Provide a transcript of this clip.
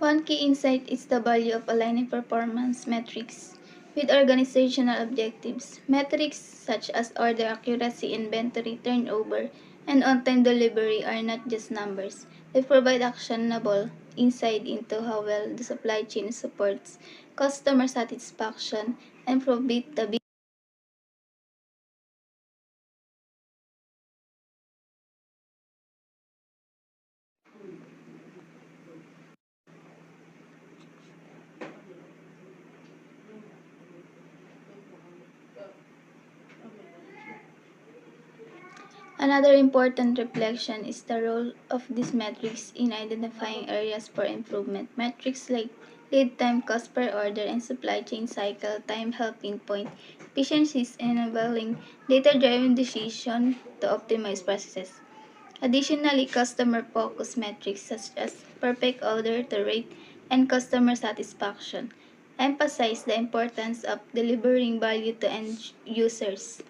One key insight is the value of aligning performance metrics with organizational objectives. Metrics such as order accuracy, inventory turnover, and on-time delivery are not just numbers. They provide actionable insight into how well the supply chain supports customer satisfaction and profitability. Another important reflection is the role of these metrics in identifying areas for improvement. Metrics like lead time, cost per order, and supply chain cycle time help pinpoint efficiencies and enabling data-driven decisions to optimize processes. Additionally, customer-focused metrics such as perfect order to rate and customer satisfaction emphasize the importance of delivering value to end users.